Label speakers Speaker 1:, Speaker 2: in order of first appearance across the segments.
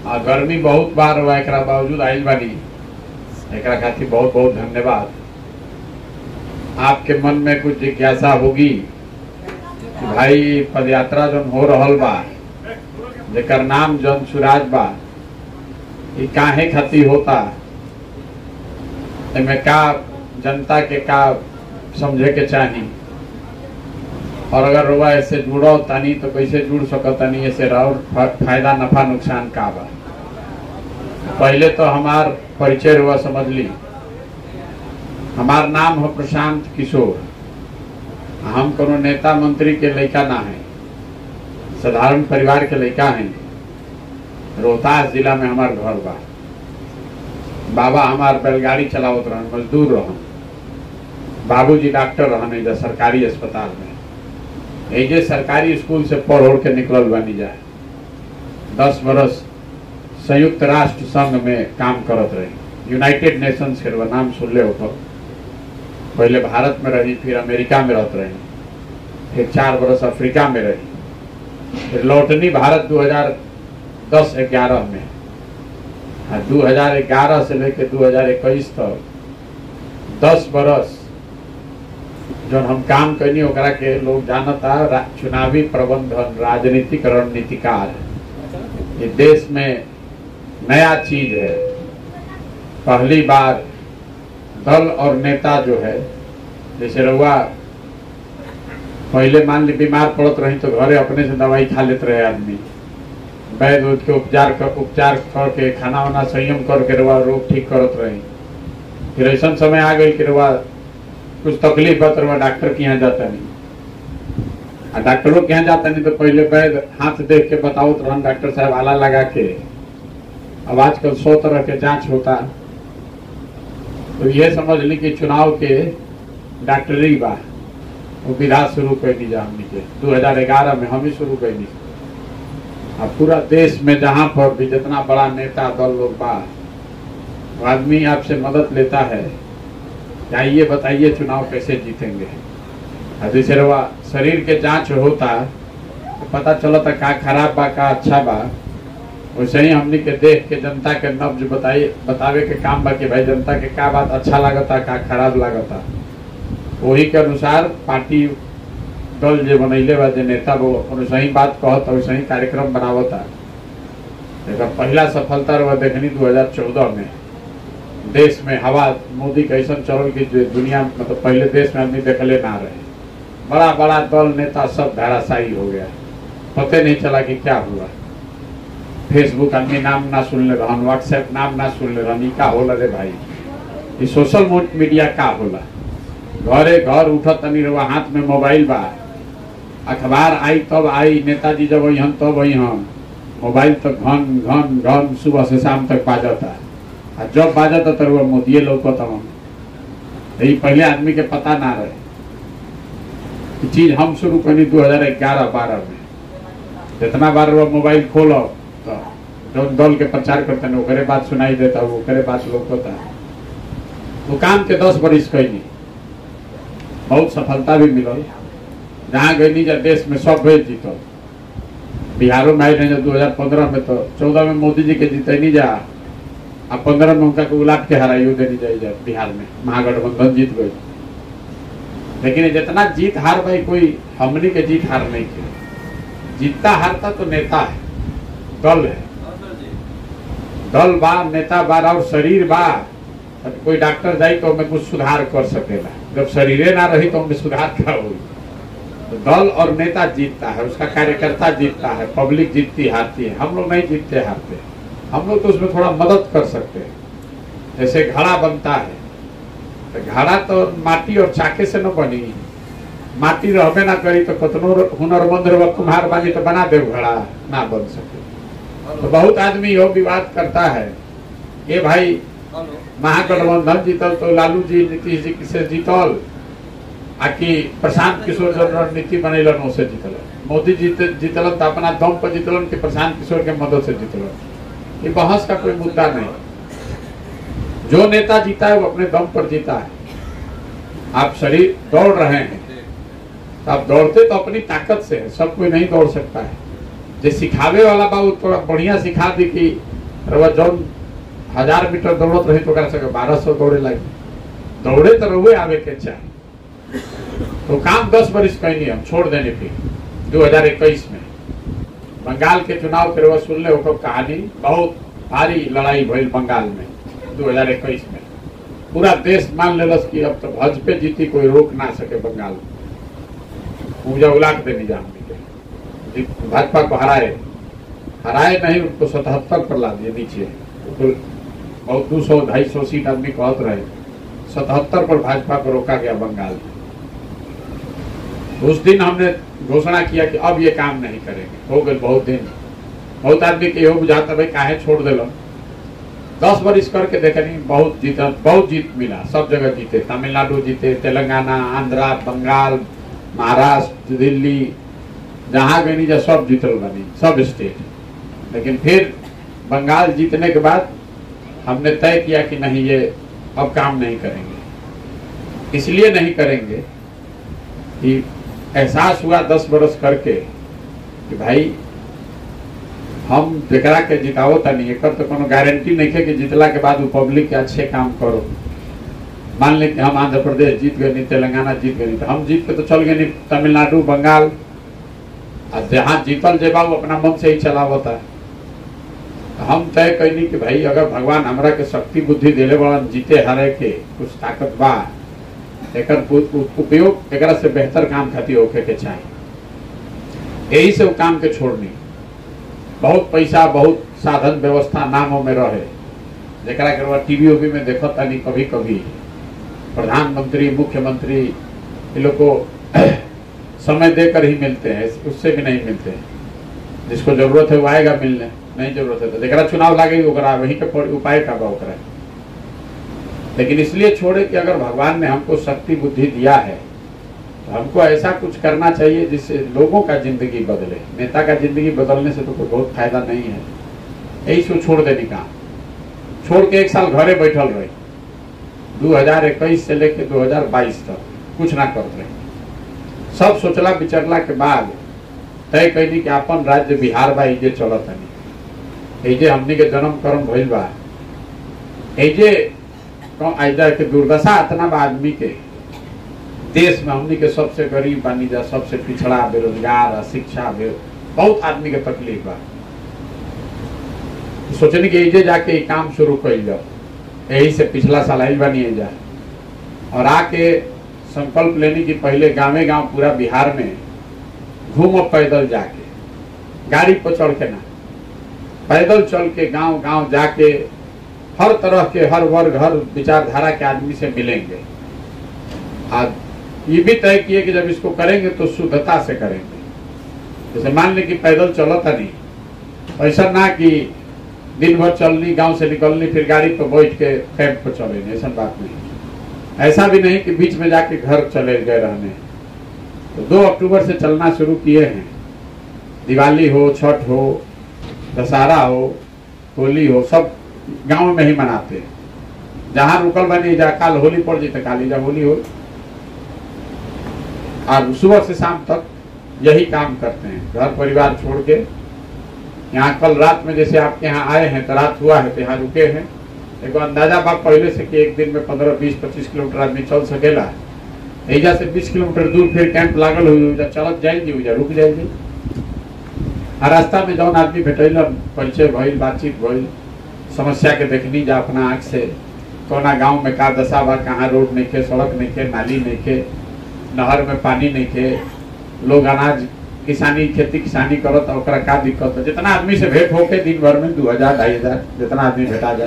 Speaker 1: गर्मी बहुत बार हुआ, एक बावजूद आइल बानी, एक खातिर बहुत बहुत धन्यवाद। आपके मन में कुछ जिज्ञासा होगी कि भाई पदयात्रा जन हो रहल बा, जेकर नाम जन सुराज बा, ये काहे खातिर होता, इनमें का जनता के का समझे के चाहिए, और अगर रुआ ऐसे जुड़ो तानी तो कैसे जुड़ सकतानी, ऐसे रहो फायदा नफा नुकसान का बा। पहले तो हमार परिचय हुआ समझ ली। हमार नाम है प्रशांत किशोर। हम कोनो नेता मंत्री के लड़का ना है, साधारण परिवार के लड़का हैं। रोहतास जिला में हमार घर बा। बाबा हमार बैलगाड़ी चलावत रहन, मजदूर रहन। बाबूजी डॉक्टर रहन इधर सरकारी अस्पताल में। एजे सरकारी स्कूल से पढ़ ओढ़ के निकलल बनी जाए। 10 बरस संयुक्त राष्ट्र संघ में काम करत रही। यूनाइटेड नेशंस के नाम सुन ले हो। पहले भारत में रही, फिर अमेरिका में रहते रही, फिर 4 बरस अफ्रीका में रही, फिर लौटनी भारत 2010-11 में। 2011 से लेकर 2021 तक 10 बरस जो हम काम करनी ओकरा के लोग जानता चुनावी प्रबंधन, राजनीतिक रणनीतिकार। ये देश में नया चीज है। पहली बार दल और नेता जो है, जैसे रहुआ पहले मान ली बीमार पड़त रही तो घरे अपने से दवाई खा लेते रहे आदमी, वैद्य के उपचार करके खाना वाना संयम करके रहुआ रोग ठीक करत रही। फिर ऐसा समय आ गई कि रहुआ कुछ तकलीफ है तो रहुआ डॉक्टर के यहाँ जाता नहीं। डॉक्टरों के यहाँ जाता नहीं तो पहले वैद्य हाथ देख के बताओ तो डॉक्टर साहब आला लगा के। अब आजकल 100 तरह के जांच होता। तो ये समझ ली कि चुनाव के डॉक्टरी बा वो विधा शुरू कर दी जा हमने के 2011 में हम ही शुरू कर दी। अब पूरा देश में जहां पर भी जितना बड़ा नेता दल लोग बा, वो आदमी आपसे मदद लेता है, आइए बताइए चुनाव कैसे जीतेंगे। जैसे रवा शरीर के जांच होता तो पता चलता का खराब बा का अच्छा बा, वैसे ही हमने के देख के जनता के नब्ज बतावे के काम बा कि भाई जनता के का बात अच्छा लागता का खराब लागता। वही के अनुसार पार्टी दल जो बनैले बा जो नेता वो वैसे ही बात कहता, वैसे ही कार्यक्रम बनावता। पहला सफलता रहा देखनी 2014 में देश में हवा मोदी कैसा चल की दुनिया मतलब पहले देश में आदमी देखले ना रहे। बड़ा बड़ा दल नेता सब धाराशायी हो गया, पता नहीं चला कि क्या हुआ। फेसबुक आदमी नाम ना सुन ले रहन, व्हाट्सएप नाम ना सुन ले रहन। का होला रे भाई, ये सोशल मीडिया का होला। घरे घर उठत तनी रहा हाथ में मोबाइल बा, अखबार आई तब आई, नेताजी जब वही तब वही मोबाइल तो घन घन घन सुबह से शाम तक बाजता। जब बाजता तो वो मोदी लौकता। यही पहले आदमी के पता ना रहे। चीज हम शुरू करी 2011-12 में। जितना बार वो मोबाइल खोलो तो जो दल के प्रचार करते हैं ओकरे बात सुनाई देता, वो ओकरे बात लौकता। वो काम के 10 बरिस कैली, बहुत सफलता भी मिलल। जहाँ गई जब देश में सब भेज जीतल। बिहारों में आई रहे 2015 में, तो 14 में मोदी जी के जीते नहीं जा, अब 15 में उनका उलाट के हराइयो देनी चाहिए। बिहार में महागठबंधन जीत गई। लेकिन जितना जीत हार भाई कोई हमनी के जीत हार नहीं किया। जीतता हारता तो नेता है, दल है। दल बा, नेता बा और शरीर बा, तो कोई डॉक्टर जाए तो उनमें कुछ सुधार कर सकेला। जब शरीर ना रही तो उनमें सुधार क्या होगी। तो दल और नेता जीतता है, उसका कार्यकर्ता जीतता है, पब्लिक जीतती हारती है। हम लोग नहीं जीतते हारते, हम लोग तो उसमें थोड़ा मदद कर सकते हैं। जैसे घड़ा बनता है तो घड़ा तो माटी और चाके से न बनी, माटी रहबे ना करी तो कतनो हुनरमंद रह कुम्हार बानी तो बना दे, घड़ा ना बन सके। तो बहुत आदमी यो विवाद करता है, ये भाई महागठबंधन जीतल तो लालू जी नीतीश जी से जीतल, आकि प्रशांत किशोर जो रणनीति बनैलन उसे जीतल। मोदी जीतलन तो अपना दम पर जीतलन कि प्रशांत किशोर के मदद से जीतलन। ये बहस का कोई मुद्दा नहीं। जो नेता जीता है वो अपने दम पर जीता है। आप शरीर दौड़ रहे हैं तो आप दौड़ते तो अपनी ताकत से है, सब कोई नहीं दौड़ सकता है। जो सिखावे वाला बा वो थोड़ा बढ़िया सिखा दी कि रउआ जौन 1000 मीटर दौड़त रही तो 1200 दौड़े लगी। दौड़े तो रउए आवे के चाहे। तो काम 10 बरिस कैनी हम छोड़ देने फिर 2021 में बंगाल के चुनाव के रउआ सुन ले ओकर कहानी। बहुत भारी लड़ाई भइल बंगाल में 2021 में। पूरा देश मान लेलस कि अब तो भाजपा जीती, कोई रोक ना सके बंगाल में। पूजा उलाट देनी जाए, भाजपा को हराए नहीं, उनको 77 पर ला दिए नीचे। तो बहुत 200-250 सीट आदमी कहत रहे, 77 पर भाजपा को रोका गया बंगाल में। उस दिन हमने घोषणा किया कि अब ये काम नहीं करेंगे। हो गए बहुत दिन। बहुत आदमी के हो बुझाता भाई काहे छोड़ दिलो। 10 बरिस करके देखनी, बहुत जीत मिला। सब जगह जीते, तमिलनाडु जीते, तेलंगाना, आंध्रा, बंगाल, महाराष्ट्र, दिल्ली, जहां गई जा सब जीतल बनी, सब स्टेट। लेकिन फिर बंगाल जीतने के बाद हमने तय किया कि नहीं, ये अब काम नहीं करेंगे। इसलिए नहीं करेंगे कि एहसास हुआ 10 बरस करके कि भाई हम जेकरा के जितावो तनी एकर तो कोनो गारंटी नहीं है कि जितला के बाद वो पब्लिक के अच्छे काम करो। मान ले कि हम आंध्र प्रदेश जीत गए, तेलंगाना जीत गए, तो हम जीत के तो चल गए नहीं तमिलनाडु, बंगाल। और जहाँ जीतल जेबा वो अपना मन से ही चलावता है। हम तय कैनी कि भाई अगर भगवान हमरा के शक्ति बुद्धि दिले बड़ा जीते हारे के कुछ ताकत बा, एकर उपयोग एकरा से बेहतर काम खातिर होके के चाहिए। यही से वो काम के छोड़नी। बहुत पैसा, बहुत साधन व्यवस्था नामों में रहे, जेकरा के टीवी उवी में देखत तानी कभी कभी प्रधानमंत्री, मुख्यमंत्री ये लोग को समय देकर ही मिलते हैं, उससे भी नहीं मिलते। जिसको जरूरत है वो आएगा मिलने, नहीं जरूरत है तो जेकरा चुनाव लागे ओकरा वही के उपाय का बा ओकरा। लेकिन इसलिए छोड़े कि अगर भगवान ने हमको शक्ति बुद्धि दिया है तो हमको ऐसा कुछ करना चाहिए जिससे लोगों का जिंदगी बदले। नेता का जिंदगी बदलने से तो कोई बहुत फायदा नहीं है। यही से छोड़ देने का, छोड़ के 1 साल घरे बैठल रही। 2021 से लेकर 2022 तक कुछ ना करते रहे। सब सोचला विचरला के बाद तय कैनी कि अपन राज्य बिहार बा, इजे चलत नहीं, इजे हमनी के जन्म कर्म भइल बा, इजे आइजा के दुर्दशा इतना बा आदमी के। देश में हमनी के सबसे गरीब बानी जा, सबसे पिछड़ा, बेरोजगार, अशिक्षा, बहुत आदमी के तकलीफ बा। सोचने के इजे जाके काम शुरू कर जाओ। यही से पिछला साल आई बानी जा और आके संकल्प लेने की पहले गाँव गांव पूरा बिहार में घूमो, पैदल जाके, गाड़ी पर चढ़ के ना, पैदल चल के गांव गांव जाके हर तरह के, हर वर्ग, हर विचारधारा के आदमी से मिलेंगे। आज ये भी तय किए कि जब इसको करेंगे तो शुद्धता से करेंगे। जैसे मान ले कि पैदल चलता नहीं, ऐसा ना कि दिन भर चलनी, गांव से निकलनी, फिर गाड़ी पर बैठ के कैंप पर चले, ऐसा बात नहीं। ऐसा भी नहीं कि बीच में जाके घर चले गए रहने। तो 2 अक्टूबर से चलना शुरू किए हैं। दिवाली हो, छठ हो, दशहरा हो, होली हो, सब गांव में ही मनाते हैं। जहां रुकल बनी जा, काल होली पड़ जाए काली जा होली हो। और सुबह से शाम तक यही काम करते हैं, घर परिवार छोड़ के। यहाँ कल रात में जैसे आपके यहाँ आए हैं तो रात हुआ है तो यहाँ रुके हैं। एक अंदाजा बा पहले से कि एक दिन में 15, 20, 25 किलोमीटर आदमी चल सकेला। एजा से 20 किलोमीटर दूर फिर कैंप लागल हुई, चलत जाएगी, रुक जाएगी। और रास्ता में जौन आदमी भेटल, परिचय भइल, बातचीत भइल, समस्या के देखनी जा अपना आँख से। कोना गांव में का दशा बा, कहाँ रोड नहीं खे, सड़क नहीं खे, नाली नहीं खे, नहर में पानी नहीं खे, लोग अनाज किसानी, खेती किसानी करत, ओकरा का दिक्कत है। जितना आदमी से भेंट होके दिन भर में 2000, 2500 जितना आदमी भेटा जा,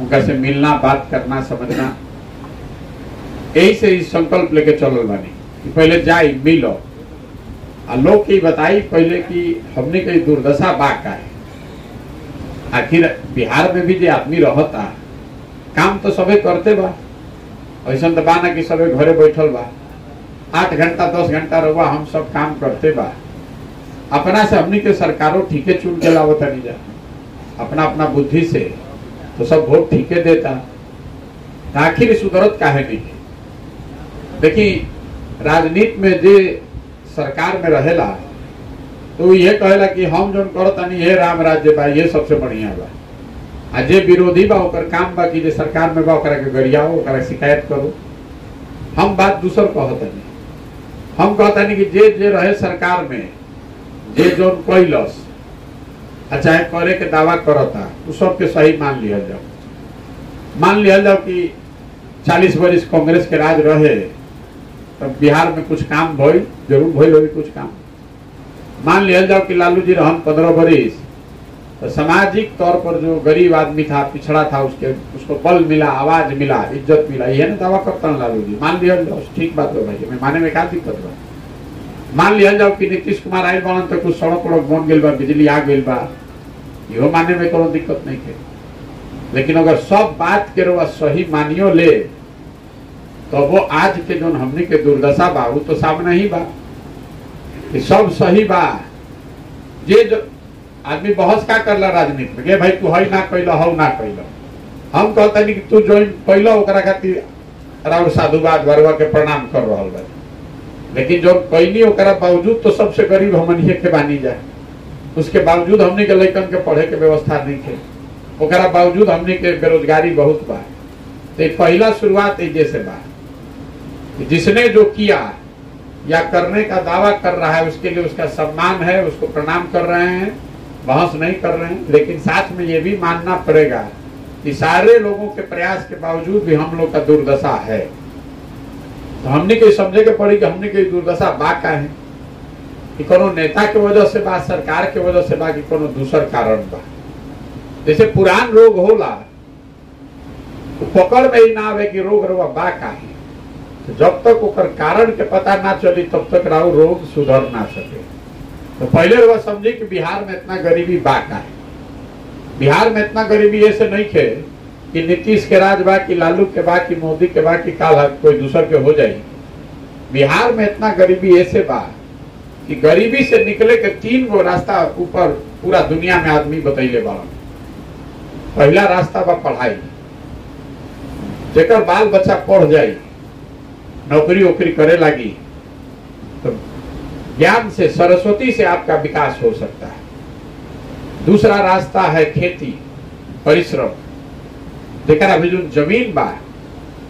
Speaker 1: उनका से मिलना, बात करना, समझना। यही से इस संकल्प लेके चलल बानी कि पहले जाई मिलो और लोग की बताई पहले कि हमने कई दुर्दशा बा का है। आखिर बिहार में भी जो आदमी रहता काम तो सबे करते बा, ऐसा तो बा ना कि सबे घरे बैठल बा। 8 घंटा 10 घंटा रहुआ हम सब काम करते बा। अपना से हमनी के सरकारों ठीके चुन के लावत नहीं जा, अपना अपना बुद्धि से तो सब वोट ठीके देता। आखिर सुधरत काहे नहीं। देखी राजनीति में जे सरकार में रहेला तो ये कहेला कि हम जो करतानी ये राम राज्य बा, ये सबसे बढ़िया बा। आ जे विरोधी बा ओकर काम बा कि जे सरकार में बा ओकरा के गरियाओ, ओकरा शिकायत करो। हम बात दूसर कहतानी, हम कहतानी कि जे जे रहे सरकार में, जे जो कैलस चाहे करे के दावा करता, उ सबके सही मान लिया जाओ। मान लिया जाओ कि 40 वर्ष कांग्रेस के राज रहे तब बिहार में कुछ काम भइल, जरूर भइल होई कुछ काम। मान लिया जाओ कि लालू जी रहन 15 वर्ष, तो सामाजिक तौर पर जो गरीब आदमी था, पिछड़ा था, उसको बल मिला, आवाज मिला, इज्जत मिला, यह ना दावा करता है लालू जी। मान लिया जाओ, ठीक बात हो भाई, मैं माने में क्या दिक्कत बा। मान लिया जाओ कि नीतीश कुमार आयल बनन तो कुछ सड़क वड़क बन गई बा, बिजली आ गई बा, इहो माने में कोनो दिक्कत नहीं है। लेकिन अगर सब बात के रवा सही मानियो ले तो वो आज के जो हमने के दुर्दशा बा वो तो सामने ही बा कि सब सही बा। जे जो आदमी बहस का करला राजनीति में, भाई तू हई ना कैला, हौ ना कैला, हम कहता नहीं कि तू जो कैला ओकरा खातिर राउर साधुवाद बरवा के प्रणाम कर रहा बा। लेकिन जो कैनी ओकरा बावजूद तो सबसे गरीब हमनिए के बानी जाए, उसके बावजूद हमने के लड़कन के पढ़े के व्यवस्था नहीं थे, ओकरा बावजूद हमने के बेरोजगारी बहुत बा। तो पहला शुरुआत जैसे बा, जिसने जो किया या करने का दावा कर रहा है उसके लिए उसका सम्मान है, उसको प्रणाम कर रहे हैं, बहस नहीं कर रहे हैं। लेकिन साथ में ये भी मानना पड़ेगा कि सारे लोगों के प्रयास के बावजूद भी हम लोग का दुर्दशा है। तो हमने के समझे के पड़ी कि हमने के दुर्दशा बा का है कि कोनो नेता के वजह से बा, सरकार के वजह से बा, कि कोनो दूसर कारण बा। जैसे पुरान रोग होला तो पकड़ में ही ना आवे कि रोग रवा बा का है, तो जब तक ओकर कारण के पता ना चली तब तक राउ रोग सुधर ना सके। तो पहले रवा समझे कि बिहार में इतना गरीबी बा का है। बिहार में इतना गरीबी ऐसे नहीं खे कि नीतीश के राज बा, कि लालू के बा, कि मोदी के बा, कि काल कोई दूसर के हो जाए। बिहार में इतना गरीबी ऐसे बा कि गरीबी से निकले के 3 गो रास्ता ऊपर पूरा दुनिया में आदमी बतैले बा। पहला रास्ता बा पढ़ाई, जेकर बाल बच्चा पढ़ जाए, नौकरी वोकरी करे लगी, तो ज्ञान से, सरस्वती से आपका विकास हो सकता है। दूसरा रास्ता है खेती, परिश्रम, जेकर अभी जो जमीन बा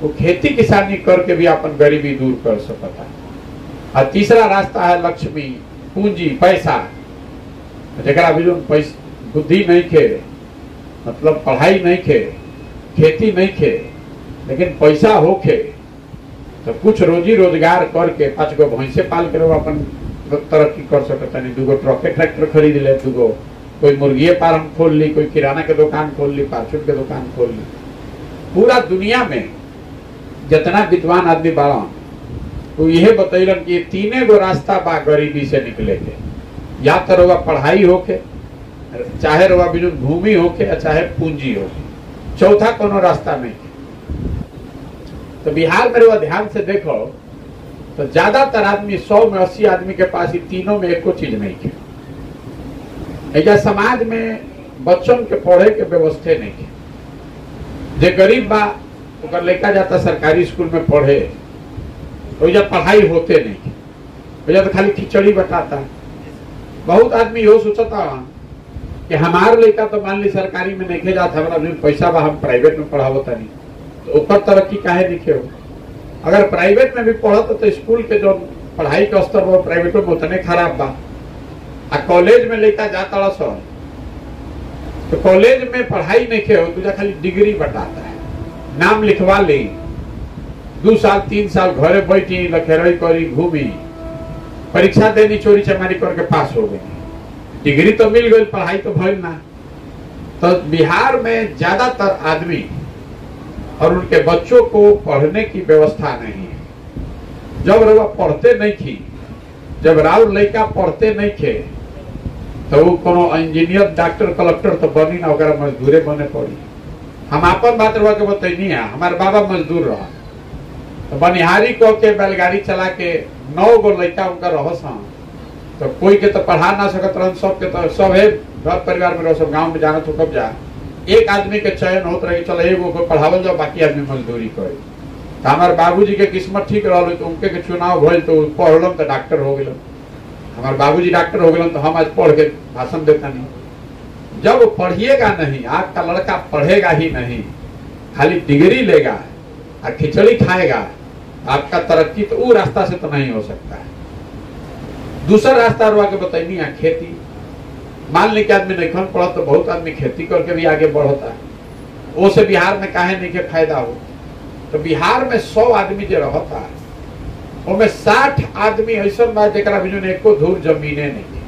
Speaker 1: वो खेती किसानी करके भी अपन गरीबी दूर कर सकता है। और तीसरा रास्ता है लक्ष्मी, पूंजी, पैसा, जेकर अभी जो बुद्धि नहीं खे, मतलब पढ़ाई नहीं खे, खेती नहीं खे, लेकिन पैसा होखे तो कुछ रोजी रोजगार करके 5 गो भैंसे पाल के अपन तरक्की कर सकता। नहीं 2 गो ट्रैक्टर खरीद ले, 2 गो कोई मुर्गिए फार्म खोल ली, कोई किराना के दुकान खोल ली, फार्चून के दुकान खोल ली। पूरा दुनिया में जितना विद्वान आदमी बाड़न वो यह बतैलन कि 3 गो रास्ता बा गरीबी से निकले के। या तो रवा पढ़ाई होके, चाहे रवा बिजुन भूमि होके, चाहे पूंजी होके, चौथा कोनो रास्ता नहीं। तो बिहार में रवा ध्यान से देखो तो ज्यादातर आदमी 100 में 80 आदमी के पास ही तीनों में एको चीज नहीं है। ऐसा समाज में बच्चों के पढ़े के व्यवस्था नहीं है। जे गरीब बा ओकर लड़का जाता सरकारी स्कूल में पढ़े, तो पढ़ाई होते नहीं, तो खाली खिचड़ी बटाता। बहुत आदमी यो सोचता कि हमार लड़का तो मान ली सरकारी में नहीं जाता, हमारा पैसा बा, हम प्राइवेट में पढ़ावता नहीं, तो ऊपर तरक्की काहे नहीं हो। अगर प्राइवेट में भी पढ़त तो स्कूल के जो पढ़ाई के स्तर वो प्राइवेटों में उतने खराब बा। आ कॉलेज में लड़का जाता सर तो कॉलेज में पढ़ाई नहीं खे हो, तुझा खाली डिग्री बटाता है, नाम लिखवा ले, 2 साल 3 साल घरे बैठी लखेरई करी, घूमी, परीक्षा देनी, चोरी चमारी करके पास हो गई, डिग्री तो मिल गई, पढ़ाई तो भइल ना। तो बिहार में ज्यादातर आदमी और उनके बच्चों को पढ़ने की व्यवस्था नहीं है। जब रवा पढ़ते नहीं थी, जब राउर लड़का पढ़ते नहीं थे, तो वो कोनो इंजीनियर, डॉक्टर, कलेक्टर तो बनी ना, ओकरा मजदूरे बने पड़ी। हम अपन बात रवा के बतैनी है, हमारे बाबा मजदूर रहा, तो बनिहारी कह के बैलगाड़ी चला के 9 गो लड़का उनका रहस, तो कोई के तो पढ़ा ना सकत रहन, सबके तो सब है घर परिवार में रह, सब गाँव में जाना तो कब जा, एक आदमी के चयन होत रही, चलो एगो को पढ़ावल जाओ, बाकी आदमी मजदूरी करे। तो हमारे बाबूजी के किस्मत ठीक रहा, तो उनके के चुनाव भइल तो पढ़लन तो डॉक्टर हो गए। हमारे बाबूजी डॉक्टर हो गए तो हम आज पढ़ के भाषण देता नहीं। जब पढ़िएगा नहीं, आज का लड़का पढ़ेगा ही नहीं, खाली डिग्री लेगा और खिचड़ी खाएगा, आपका तरक्की तो वो रास्ता से तो नहीं हो सकता है। दूसरा रास्ता रुआ के बताइए है खेती। मान ली कि आदमी नहीं पढ़ा तो बहुत आदमी खेती करके भी आगे बढ़ता है। वो से बिहार में काहे नहीं के फायदा हो। तो बिहार में 100 आदमी जो रहता है, उनमें 60 आदमी ऐसा बा जरा भी एको धूर जमीने नहीं।